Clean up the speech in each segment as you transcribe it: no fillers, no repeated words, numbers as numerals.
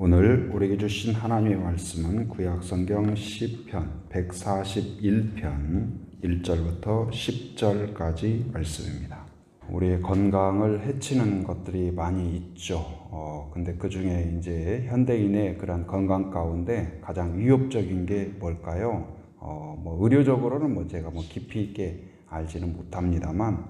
오늘 우리에게 주신 하나님의 말씀은 구약성경 시편 141편 1절부터 10절까지 말씀입니다. 우리의 건강을 해치는 것들이 많이 있죠. 근데 그 중에 이제 현대인의 그런 건강 가운데 가장 위협적인 게 뭘까요? 의료적으로는 제가 깊이 있게 알지는 못합니다만,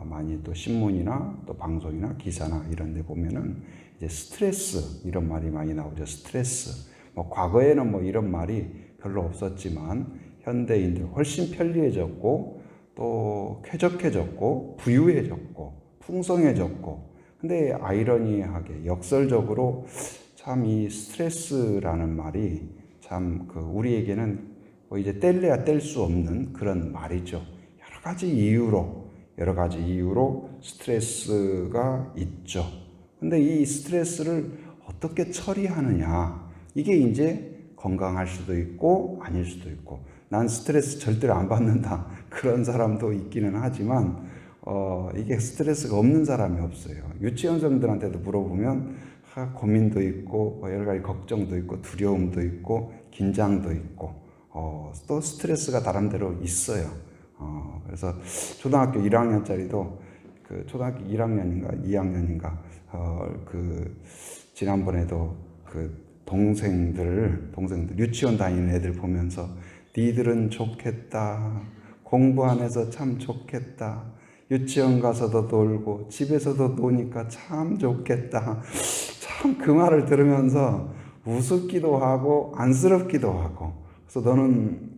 많이 또 신문이나 또 방송이나 기사나 이런 데 보면은 이제 스트레스 이런 말이 많이 나오죠. 스트레스. 과거에는 이런 말이 별로 없었지만 현대인들 훨씬 편리해졌고 또 쾌적해졌고 부유해졌고 풍성해졌고, 근데 아이러니하게 역설적으로 참 이 스트레스라는 말이 참 우리에게는 이제 뗄래야 뗄 수 없는 그런 말이죠. 여러 가지 이유로 스트레스가 있죠. 근데 이 스트레스를 어떻게 처리하느냐, 이게 이제 건강할 수도 있고 아닐 수도 있고, 난 스트레스 절대로 안 받는다 그런 사람도 있기는 하지만 이게 스트레스가 없는 사람이 없어요. 유치원생들한테도 물어보면 고민도 있고 여러 가지 걱정도 있고 두려움도 있고 긴장도 있고 또 스트레스가 나름대로 있어요. 그래서 초등학교 1학년짜리도 초등학교 1학년인가 2학년인가 지난번에도 동생들 유치원 다니는 애들 보면서 니들은 좋겠다, 공부 안 해서 참 좋겠다, 유치원 가서도 놀고 집에서도 노니까 참 좋겠다, 참 그 말을 들으면서 우습기도 하고 안쓰럽기도 하고, 그래서 너는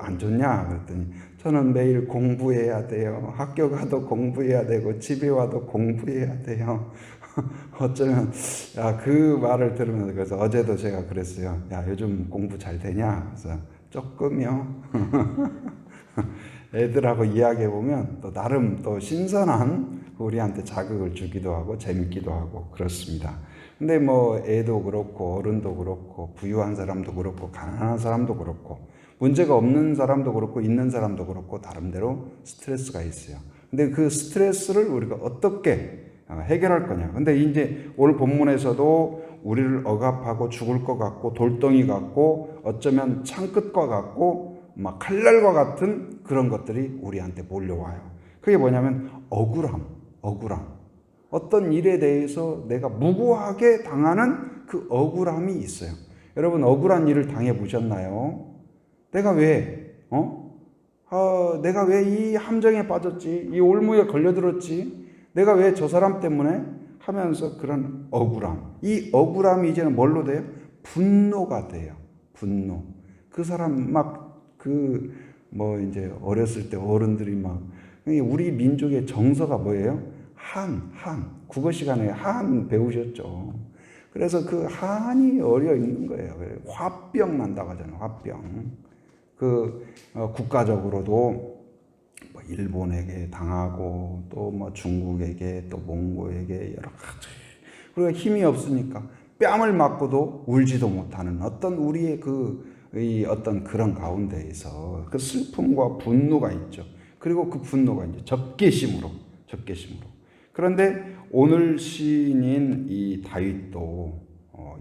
안 좋냐 그랬더니 저는 매일 공부해야 돼요. 학교 가도 공부해야 되고 집에 와도 공부해야 돼요. 어쩌면 그 말을 들으면서, 그래서 어제도 제가 그랬어요. 요즘 공부 잘 되냐? 그래서 조금요. 애들하고 이야기해보면 또 나름 또 신선한 우리한테 자극을 주기도 하고 재밌기도 하고 그렇습니다. 근데 애도 그렇고 어른도 그렇고 부유한 사람도 그렇고 가난한 사람도 그렇고 문제가 없는 사람도 그렇고 있는 사람도 그렇고 나름대로 스트레스가 있어요. 근데 그 스트레스를 우리가 어떻게 해결할 거냐. 근데 이제 오늘 본문에서도 우리를 억압하고 죽을 것 같고 돌덩이 같고 어쩌면 창끝과 같고 칼날과 같은 그런 것들이 우리한테 몰려와요. 그게 뭐냐면 억울함. 어떤 일에 대해서 내가 무고하게 당하는 그 억울함이 있어요. 여러분, 억울한 일을 당해 보셨나요? 내가 왜 이 함정에 빠졌지? 이 올무에 걸려들었지? 내가 왜 저 사람 때문에 하면서 그런 억울함. 이 억울함이 이제는 뭘로 돼요? 분노가 돼요. 분노. 그 사람 이제 어렸을 때 어른들이 우리 민족의 정서가 뭐예요? 국어 시간에 한 배우셨죠. 그래서 그 한이 어려 있는 거예요. 화병 난다고 하잖아요. 화병. 국가적으로도 일본에게 당하고 또 중국에게 또 몽고에게 여러 가지. 그리고 힘이 없으니까 뺨을 맞고도 울지도 못하는 어떤 우리의 어떤 그런 가운데에서 그 슬픔과 분노가 있죠. 그리고 그 분노가 이제 적개심으로. 그런데 오늘 시인인 이 다윗도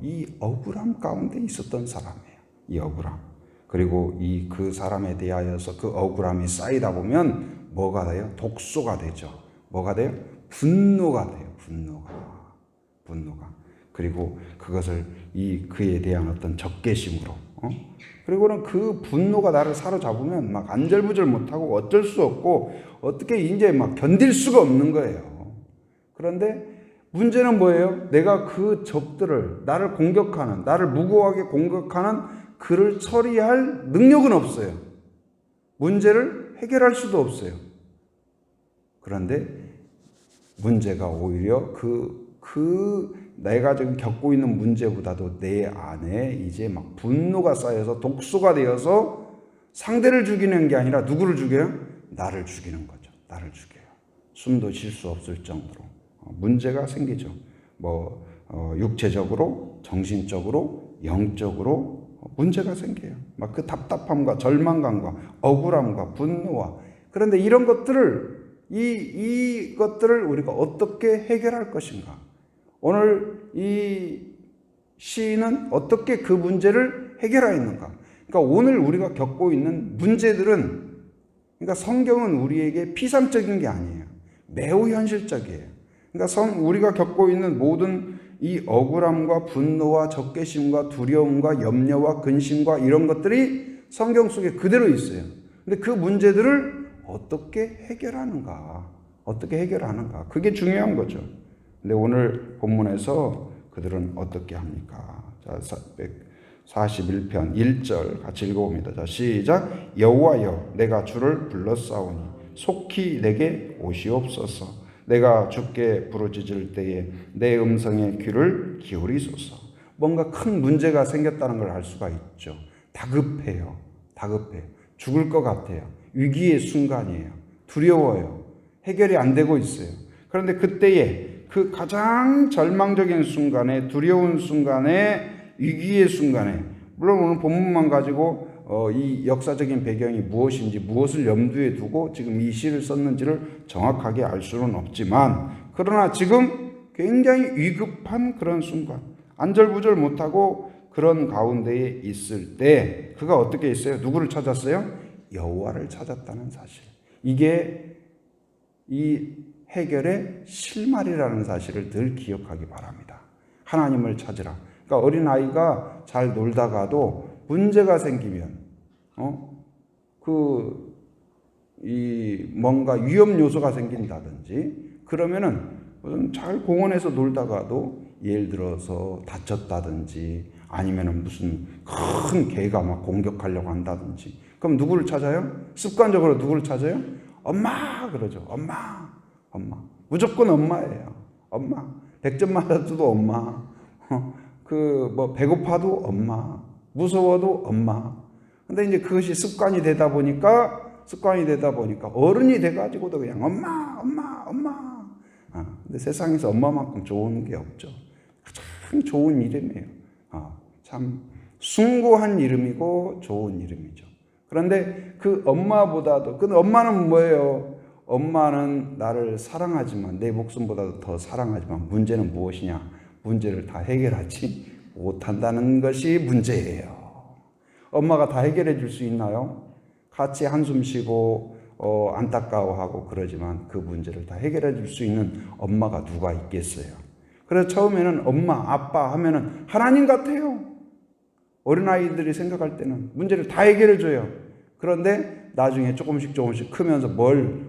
이 억울함 가운데 있었던 사람이에요. 이 억울함. 그리고 그 사람에 대하여서 그 억울함이 쌓이다 보면 뭐가 돼요? 독소가 되죠. 뭐가 돼요? 분노가 돼요. 분노가. 그리고 그것을 그에 대한 어떤 적개심으로. 그리고는 그 분노가 나를 사로잡으면 안절부절 못하고 어쩔 수 없고 어떻게 이제 견딜 수가 없는 거예요. 그런데 문제는 뭐예요? 내가 그 적들을, 나를 공격하는, 나를 무고하게 공격하는 그를 처리할 능력은 없어요. 문제를 해결할 수도 없어요. 그런데 문제가 오히려 내가 지금 겪고 있는 문제보다도 내 안에 이제 분노가 쌓여서 독소가 되어서 상대를 죽이는 게 아니라 누구를 죽여요? 나를 죽이는 거죠. 나를 죽여요. 숨도 쉴 수 없을 정도로 문제가 생기죠. 육체적으로, 정신적으로, 영적으로 문제가 생겨요. 그 답답함과 절망감과 억울함과 분노와. 그런데 이런 것들을 이것들을 우리가 어떻게 해결할 것인가? 오늘 이 시인은 어떻게 그 문제를 해결하였는가? 그러니까 오늘 우리가 겪고 있는 문제들은, 그러니까 성경은 우리에게 피상적인 게 아니에요. 매우 현실적이에요. 그러니까 우리가 겪고 있는 모든 이 억울함과 분노와 적개심과 두려움과 염려와 근심과 이런 것들이 성경 속에 그대로 있어요. 근데 그 문제들을 어떻게 해결하는가? 어떻게 해결하는가? 그게 중요한 거죠. 근데 오늘 본문에서 그들은 어떻게 합니까? 자, 41편 1절 같이 읽어봅니다. 자, 시작. 여호와여, 내가 주를 불렀사오니 속히 내게 오시옵소서. 내가 주께 부르짖을 때에 내 음성에 귀를 기울이소서. 뭔가 큰 문제가 생겼다는 걸 알 수가 있죠. 다급해요. 다급해요. 죽을 것 같아요. 위기의 순간이에요. 두려워요. 해결이 안 되고 있어요. 그런데 그때에 그 가장 절망적인 순간에, 두려운 순간에, 위기의 순간에, 물론 오늘 본문만 가지고 이 역사적인 배경이 무엇인지, 무엇을 염두에 두고 지금 이 시를 썼는지를 정확하게 알 수는 없지만, 그러나 지금 굉장히 위급한 그런 순간, 안절부절 못하고 그런 가운데에 있을 때 그가 어떻게 했어요? 누구를 찾았어요? 여호와를 찾았다는 사실. 이게 이 해결의 실마리라는 사실을 늘 기억하기 바랍니다. 하나님을 찾으라. 그러니까 어린아이가 잘 놀다가도 문제가 생기면 뭔가 위험 요소가 생긴다든지, 그러면은 잘 공원에서 놀다가도 예를 들어서 다쳤다든지, 아니면은 무슨 큰 개가 막 공격하려고 한다든지, 그럼 누구를 찾아요? 습관적으로 누구를 찾아요? 엄마 그러죠. 엄마. 무조건 엄마예요. 엄마. 100점 맞아도 엄마. 배고파도 엄마. 무서워도 엄마. 근데 이제 그것이 습관이 되다 보니까 어른이 돼가지고도 그냥 엄마. 근데 세상에서 엄마만큼 좋은 게 없죠. 참 좋은 이름이에요. 참 숭고한 이름이고 좋은 이름이죠. 그런데 그 엄마보다도, 그 엄마는 뭐예요? 엄마는 나를 사랑하지만, 내 목숨보다도 더 사랑하지만, 문제는 무엇이냐? 문제를 다 해결하지 못한다는 것이 문제예요. 엄마가 다 해결해 줄 수 있나요? 같이 한숨 쉬고 안타까워하고 그러지만 그 문제를 다 해결해 줄 수 있는 엄마가 누가 있겠어요? 그래서 처음에는 엄마, 아빠 하면은 하나님 같아요. 어린아이들이 생각할 때는 문제를 다 해결해 줘요. 그런데 나중에 조금씩 크면서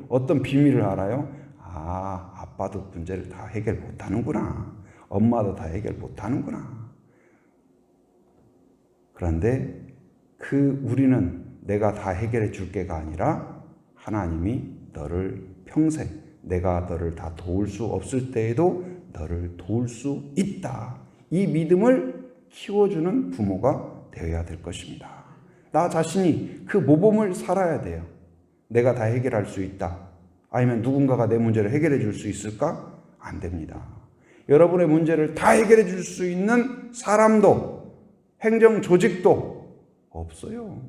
어떤 비밀을 알아요? 아빠도 문제를 다 해결 못 하는구나. 엄마도 다 해결 못 하는구나. 그런데 우리는 내가 다 해결해 줄 게가 아니라 하나님이 너를 평생, 내가 너를 다 도울 수 없을 때에도 너를 도울 수 있다. 이 믿음을 키워주는 부모가 되어야 될 것입니다. 나 자신이 그 모범을 살아야 돼요. 내가 다 해결할 수 있다. 아니면 누군가가 내 문제를 해결해 줄 수 있을까? 안 됩니다. 여러분의 문제를 다 해결해 줄 수 있는 사람도, 행정 조직도 없어요.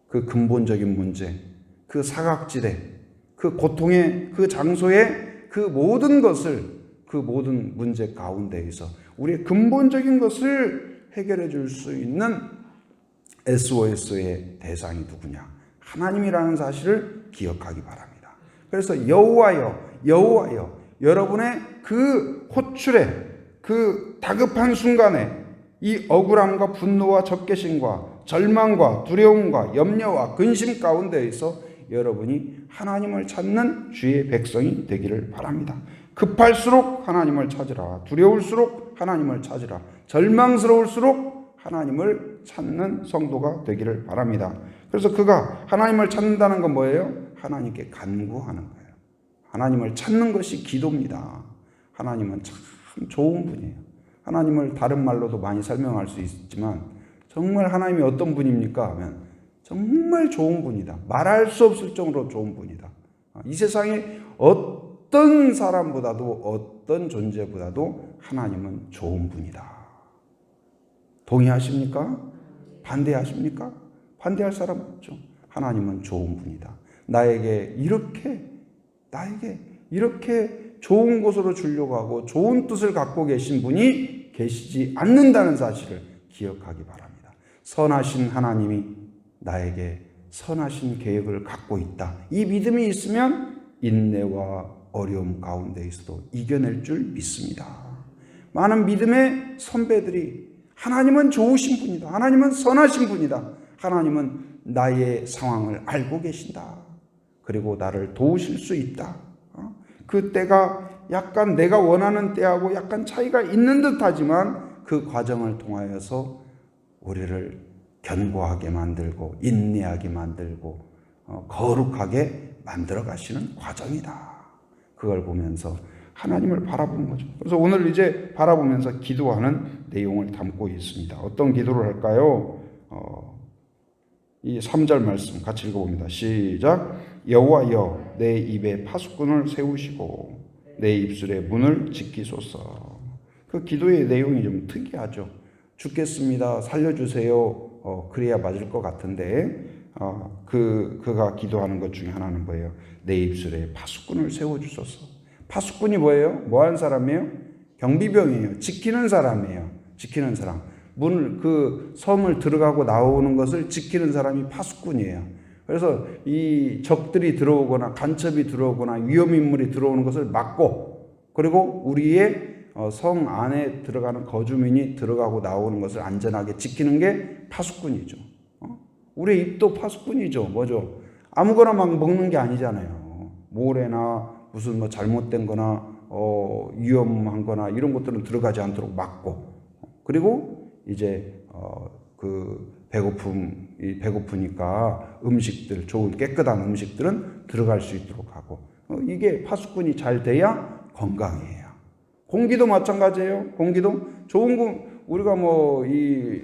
그 근본적인 문제, 그 사각지대, 그 고통의 그 장소에 그 모든 문제 가운데에서 우리의 근본적인 것을 해결해 줄 수 있는 SOS의 대상이 누구냐? 하나님이라는 사실을 기억하기 바랍니다. 그래서 여호와여, 여러분의 그 호출에, 그 다급한 순간에 이 억울함과 분노와 적개심과 절망과 두려움과 염려와 근심 가운데에서 여러분이 하나님을 찾는 주의 백성이 되기를 바랍니다. 급할수록 하나님을 찾으라. 두려울수록 하나님을 찾으라. 절망스러울수록 하나님을 찾는 성도가 되기를 바랍니다. 그래서 그가 하나님을 찾는다는 건 뭐예요? 하나님께 간구하는 거예요. 하나님을 찾는 것이 기도입니다. 하나님은 참 좋은 분이에요. 하나님을 다른 말로도 많이 설명할 수 있지만 정말 하나님이 어떤 분입니까? 하면 정말 좋은 분이다. 말할 수 없을 정도로 좋은 분이다. 이 세상에 어떤 사람보다도, 어떤 존재보다도 하나님은 좋은 분이다. 동의하십니까? 반대하십니까? 반대할 사람 없죠. 하나님은 좋은 분이다. 나에게 이렇게 좋은 곳으로 주려고 하고 좋은 뜻을 갖고 계신 분이 계시지 않는다는 사실을 기억하기 바랍니다. 선하신 하나님이 나에게 선하신 계획을 갖고 있다. 이 믿음이 있으면 인내와 어려움 가운데에서도 이겨낼 줄 믿습니다. 많은 믿음의 선배들이 하나님은 좋으신 분이다. 하나님은 선하신 분이다. 하나님은 나의 상황을 알고 계신다. 그리고 나를 도우실 수 있다. 그 때가 약간 내가 원하는 때하고 약간 차이가 있는 듯하지만 그 과정을 통하여서 우리를 견고하게 만들고 인내하게 만들고 거룩하게 만들어 가시는 과정이다. 그걸 보면서 하나님을 바라보는 거죠. 그래서 오늘 이제 바라보면서 기도하는 내용을 담고 있습니다. 어떤 기도를 할까요? 이 3절 말씀 같이 읽어봅니다. 시작. 여호와여 내 입에 파수꾼을 세우시고 내 입술의 문을 지키소서. 그 기도의 내용이 좀 특이하죠. 죽겠습니다. 살려주세요. 그래야 맞을 것 같은데 그가 기도하는 것 중에 하나는 뭐예요? 내 입술에 파수꾼을 세워주소서. 파수꾼이 뭐예요? 뭐 하는 사람이에요? 경비병이에요. 지키는 사람이에요. 지키는 사람. 문을 그 섬을 들어가고 나오는 것을 지키는 사람이 파수꾼이에요. 그래서 이 적들이 들어오거나 간첩이 들어오거나 위험인물이 들어오는 것을 막고 그리고 우리의 성 안에 들어가는 거주민이 들어가고 나오는 것을 안전하게 지키는 게 파수꾼이죠. 우리의 입도 파수꾼이죠. 뭐죠? 아무거나 막 먹는 게 아니잖아요. 모래나 무슨 뭐 잘못된 거나 위험한 거나 이런 것들은 들어가지 않도록 막고 그리고 이제 그 배고프니까 음식들 좋은 깨끗한 음식들은 들어갈 수 있도록 하고 이게 파수꾼이 잘 돼야 건강해요. 공기도 마찬가지예요. 공기도 좋은 우리가 뭐 이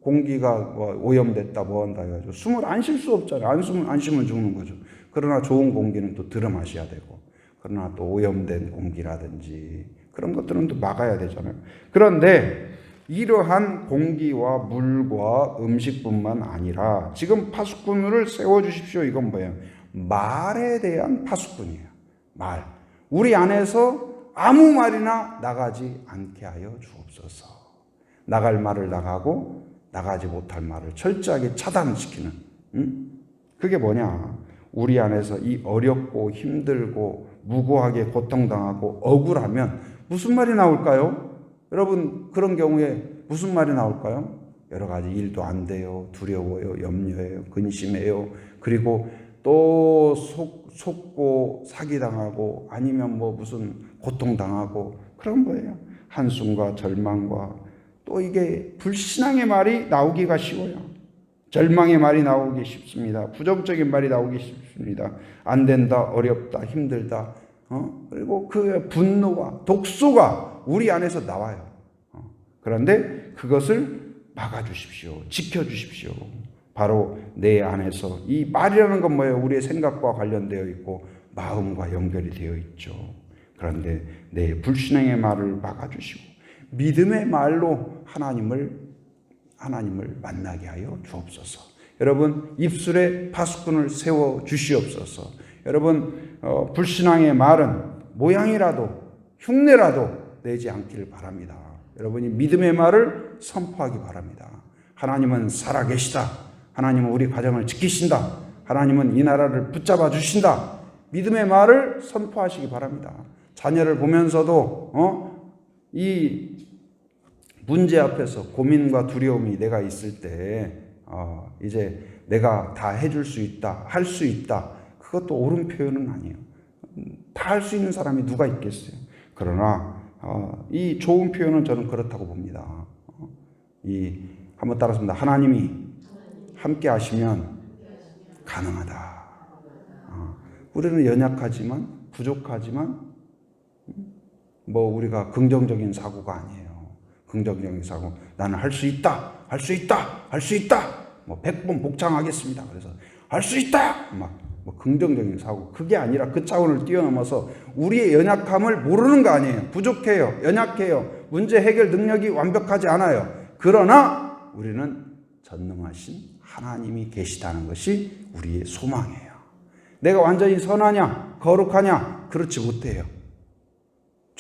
공기가 뭐 오염됐다 뭐 한다 해가지고 숨을 안 쉴 수 없잖아요. 안 쉬면 죽는 거죠. 그러나 좋은 공기는 또 들어 마셔야 되고 그러나 또 오염된 공기라든지 그런 것들은 또 막아야 되잖아요. 그런데 이러한 공기와 물과 음식뿐만 아니라 지금 파수꾼을 세워주십시오. 이건 뭐예요? 말에 대한 파수꾼이에요. 말. 우리 안에서 아무 말이나 나가지 않게 하여 주옵소서. 나갈 말을 나가고 나가지 못할 말을 철저하게 차단시키는 그게 뭐냐? 우리 안에서 이 어렵고 힘들고 무고하게 고통당하고 억울하면 무슨 말이 나올까요? 여러분 그런 경우에 무슨 말이 나올까요? 여러 가지 일도 안 돼요. 두려워요. 염려해요. 근심해요. 그리고 또 속고 사기당하고 아니면 뭐 무슨 고통당하고 그런 거예요. 한숨과 절망과 또 이게 불신앙의 말이 나오기가 쉬워요. 절망의 말이 나오기 쉽습니다. 부정적인 말이 나오기 쉽습니다. 안 된다, 어렵다, 힘들다. 그리고 그 분노와 독소가 우리 안에서 나와요. 그런데 그것을 막아주십시오. 지켜주십시오. 바로 내 안에서 이 말이라는 건 뭐예요? 우리의 생각과 관련되어 있고 마음과 연결이 되어 있죠. 그런데 내 불신앙의 말을 막아주시고 믿음의 말로 하나님을 만나게 하여 주옵소서. 여러분 입술에 파수꾼을 세워 주시옵소서. 여러분 불신앙의 말은 모양이라도 흉내라도 내지 않기를 바랍니다. 여러분이 믿음의 말을 선포하기 바랍니다. 하나님은 살아계시다. 하나님은 우리 가정을 지키신다. 하나님은 이 나라를 붙잡아 주신다. 믿음의 말을 선포하시기 바랍니다. 자녀를 보면서도 이 문제 앞에서 고민과 두려움이 내가 있을 때 이제 내가 다 해줄 수 있다, 할 수 있다. 그것도 옳은 표현은 아니에요. 다 할 수 있는 사람이 누가 있겠어요. 그러나 이 좋은 표현은 저는 그렇다고 봅니다. 한번 따라서 하나님이 함께 하시면 가능하다. 우리는 연약하지만 부족하지만 뭐 우리가 긍정적인 사고가 아니에요. 긍정적인 사고. 나는 할 수 있다. 할 수 있다. 할 수 있다. 뭐 100번 복창하겠습니다. 그래서 할 수 있다. 뭐 긍정적인 사고. 그게 아니라 그 차원을 뛰어넘어서 우리의 연약함을 모르는 거 아니에요. 부족해요. 연약해요. 문제 해결 능력이 완벽하지 않아요. 그러나 우리는 전능하신 하나님이 계시다는 것이 우리의 소망이에요. 내가 완전히 선하냐? 거룩하냐? 그렇지 못해요.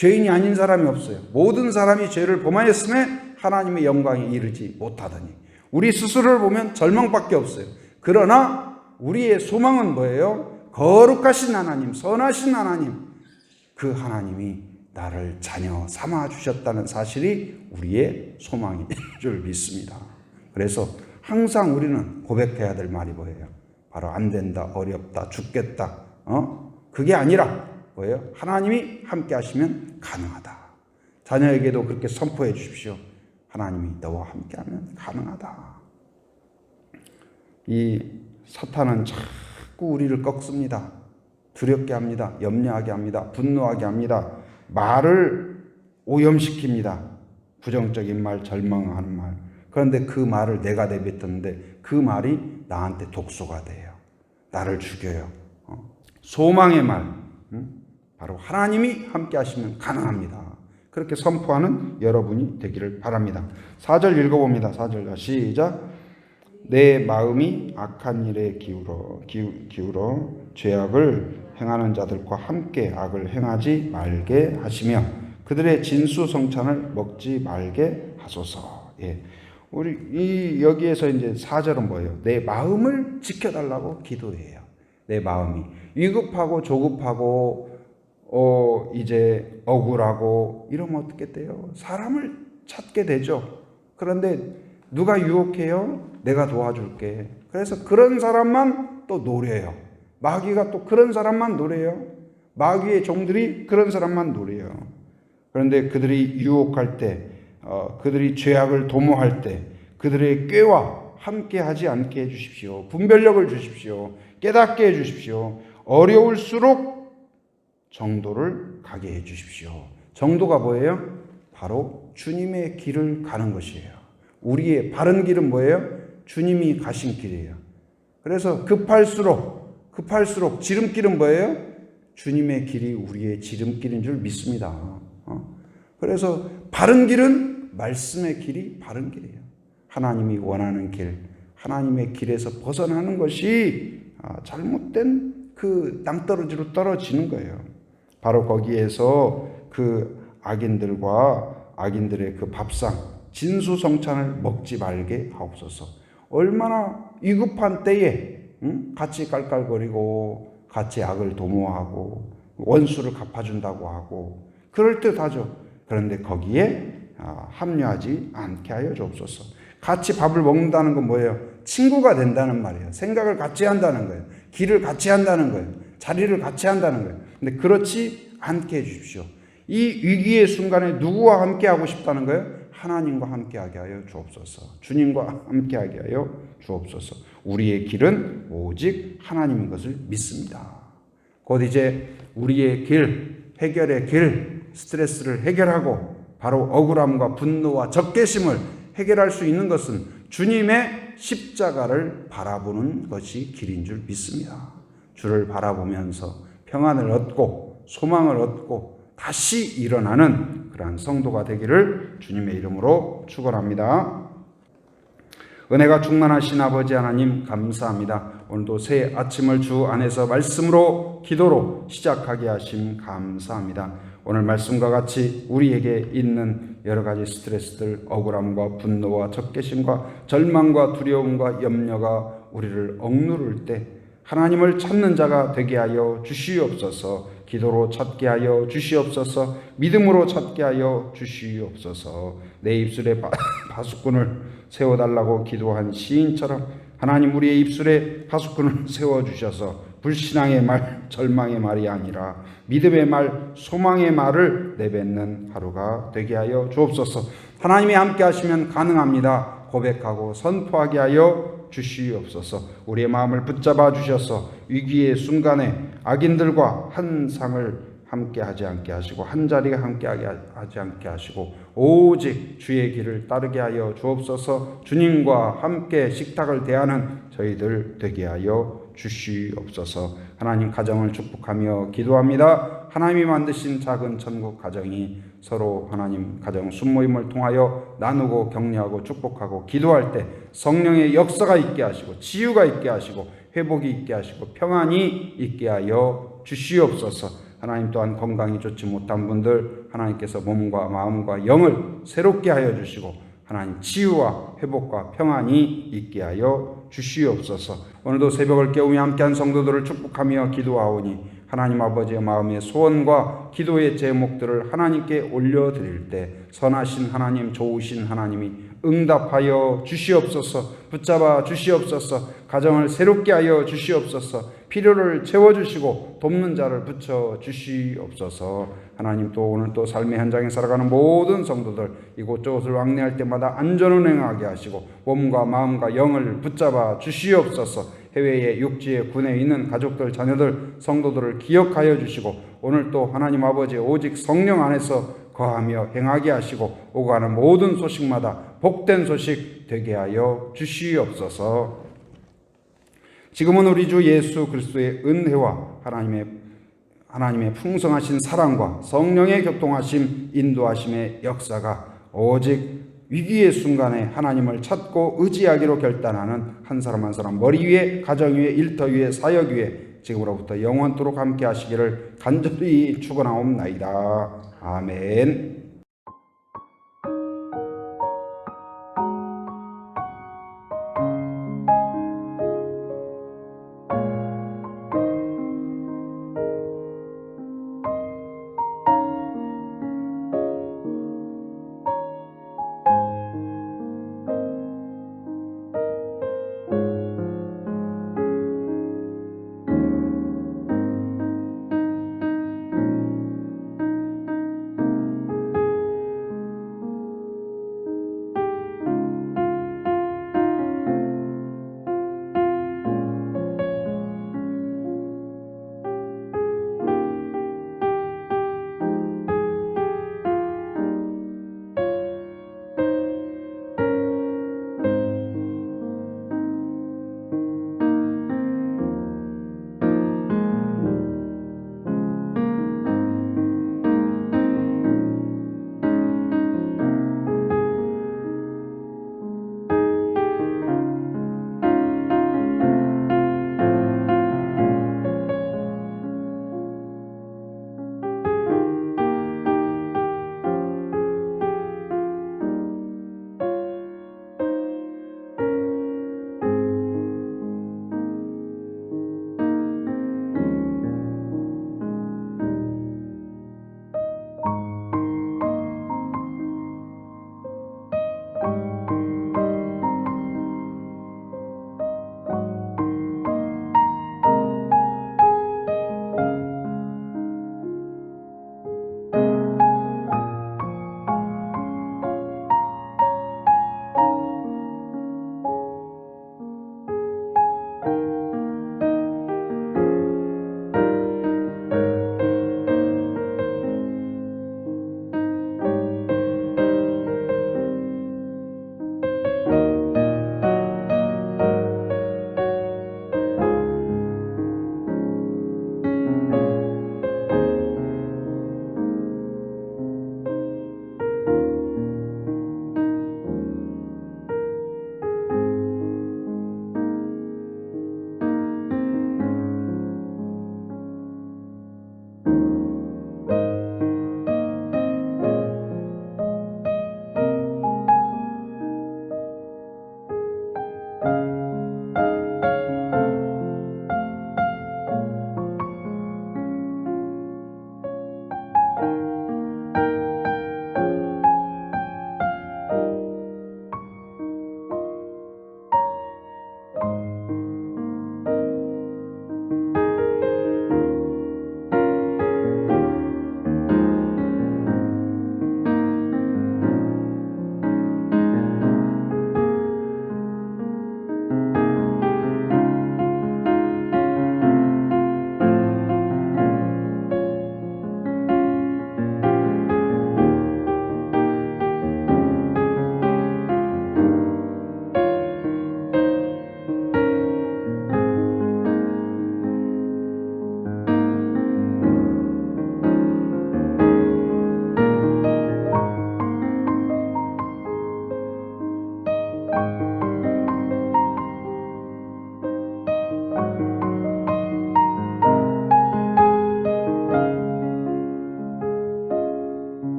죄인이 아닌 사람이 없어요. 모든 사람이 죄를 범하였음에 하나님의 영광에 이르지 못하더니 우리 스스로를 보면 절망밖에 없어요. 그러나 우리의 소망은 뭐예요? 거룩하신 하나님, 선하신 하나님, 그 하나님이 나를 자녀 삼아 주셨다는 사실이 우리의 소망인 줄 믿습니다. 그래서 항상 우리는 고백해야 될 말이 뭐예요? 바로 안 된다, 어렵다, 죽겠다. 그게 아니라 뭐예요? 하나님이 함께 하시면 가능하다. 자녀에게도 그렇게 선포해 주십시오. 하나님이 너와 함께하면 가능하다. 이 사탄은 자꾸 우리를 꺾습니다. 두렵게 합니다. 염려하게 합니다. 분노하게 합니다. 말을 오염시킵니다. 부정적인 말, 절망하는 말. 그런데 그 말을 내가 내뱉었는데 그 말이 나한테 독소가 돼요. 나를 죽여요. 소망의 말, 바로 하나님이 함께 하시면 가능합니다. 그렇게 선포하는 여러분이 되기를 바랍니다. 4절 읽어봅니다. 4절 시작. 내 마음이 악한 일에 기울어 죄악을 행하는 자들과 함께 악을 행하지 말게 하시며 그들의 진수성찬을 먹지 말게 하소서. 예. 우리 여기에서 이제 4절은 뭐예요? 내 마음을 지켜달라고 기도해요. 내 마음이 위급하고 조급하고 이제 억울하고 이러면 어떻게 돼요? 사람을 찾게 되죠. 그런데 누가 유혹해요? 내가 도와줄게. 그래서 그런 사람만 또 노려요. 마귀가 또 그런 사람만 노려요. 마귀의 종들이 그런 사람만 노려요. 그런데 그들이 유혹할 때, 그들이 죄악을 도모할 때 그들의 꾀와 함께 하지 않게 해주십시오. 분별력을 주십시오. 깨닫게 해주십시오. 어려울수록 정도를 가게 해주십시오. 정도가 뭐예요? 바로 주님의 길을 가는 것이에요. 우리의 바른 길은 뭐예요? 주님이 가신 길이에요. 그래서 급할수록 지름길은 뭐예요? 주님의 길이 우리의 지름길인 줄 믿습니다. 그래서 바른 길은 말씀의 길이 바른 길이에요. 하나님이 원하는 길, 하나님의 길에서 벗어나는 것이 잘못된 그 낭떠러지로 떨어지는 거예요. 바로 거기에서 그 악인들의 그 밥상, 진수성찬을 먹지 말게 하옵소서. 얼마나 위급한 때에 같이 깔깔거리고 같이 악을 도모하고 원수를 갚아준다고 하고 그럴 듯하죠. 그런데 거기에 합류하지 않게 하여 주옵소서. 같이 밥을 먹는다는 건 뭐예요? 친구가 된다는 말이에요. 생각을 같이 한다는 거예요. 길을 같이 한다는 거예요. 자리를 같이 한다는 거예요. 근데 그렇지 않게 해주십시오. 이 위기의 순간에 누구와 함께 하고 싶다는 거예요? 하나님과 함께하게 하여 주옵소서. 주님과 함께하게 하여 주옵소서. 우리의 길은 오직 하나님인 것을 믿습니다. 곧 이제 우리의 길, 해결의 길, 스트레스를 해결하고 바로 억울함과 분노와 적개심을 해결할 수 있는 것은 주님의 십자가를 바라보는 것이 길인 줄 믿습니다. 주를 바라보면서 평안을 얻고 소망을 얻고 다시 일어나는 그러한 성도가 되기를 주님의 이름으로 축원합니다. 은혜가 충만하신 아버지 하나님 감사합니다. 오늘도 새 아침을 주 안에서 말씀으로 기도로 시작하게 하심 감사합니다. 오늘 말씀과 같이 우리에게 있는 여러 가지 스트레스들, 억울함과 분노와 적개심과 절망과 두려움과 염려가 우리를 억누를 때 하나님을 찾는 자가 되게 하여 주시옵소서. 기도로 찾게 하여 주시옵소서. 믿음으로 찾게 하여 주시옵소서. 내 입술에 파수꾼을 세워달라고 기도한 시인처럼 하나님 우리의 입술에 파수꾼을 세워주셔서 불신앙의 말, 절망의 말이 아니라 믿음의 말, 소망의 말을 내뱉는 하루가 되게 하여 주옵소서. 하나님이 함께 하시면 가능합니다. 고백하고 선포하게 하여 주시옵소서. 우리의 마음을 붙잡아 주셔서 위기의 순간에 악인들과 한 상을 함께 하지 않게 하시고 한 자리에 함께 하지 않게 하시고 오직 주의 길을 따르게 하여 주옵소서. 주님과 함께 식탁을 대하는 저희들 되게 하여 주시옵소서. 하나님 가정을 축복하며 기도합니다. 하나님이 만드신 작은 천국 가정이 서로 하나님 가정 순모임을 통하여 나누고 격려하고 축복하고 기도할 때 성령의 역사가 있게 하시고 치유가 있게 하시고 회복이 있게 하시고 평안이 있게 하여 주시옵소서. 하나님 또한 건강이 좋지 못한 분들 하나님께서 몸과 마음과 영을 새롭게 하여 주시고 하나님 치유와 회복과 평안이 있게 하여 주시옵소서. 오늘도 새벽을 깨우며 함께한 성도들을 축복하며 기도하오니 하나님 아버지의 마음의 소원과 기도의 제목들을 하나님께 올려드릴 때 선하신 하나님, 좋으신 하나님이 응답하여 주시옵소서. 붙잡아 주시옵소서. 가정을 새롭게 하여 주시옵소서. 필요를 채워주시고 돕는 자를 붙여 주시옵소서. 하나님 또 오늘 또 삶의 현장에 살아가는 모든 성도들 이곳저곳을 왕래할 때마다 안전운행하게 하시고 몸과 마음과 영을 붙잡아 주시옵소서. 해외에 육지에 군에 있는 가족들 자녀들 성도들을 기억하여 주시고 오늘 또 하나님 아버지 오직 성령 안에서 거하며 행하게 하시고 오고 가는 모든 소식마다 복된 소식 되게 하여 주시옵소서. 지금은 우리 주 예수 그리스도의 은혜와 하나님의 풍성하신 사랑과 성령의 교통하심 인도하심의 역사가 오직 위기의 순간에 하나님을 찾고 의지하기로 결단하는 한 사람 한 사람 머리 위에 가정 위에 일터 위에 사역 위에 지금으로부터 영원토록 함께 하시기를 간절히 축원하옵나이다. 아멘.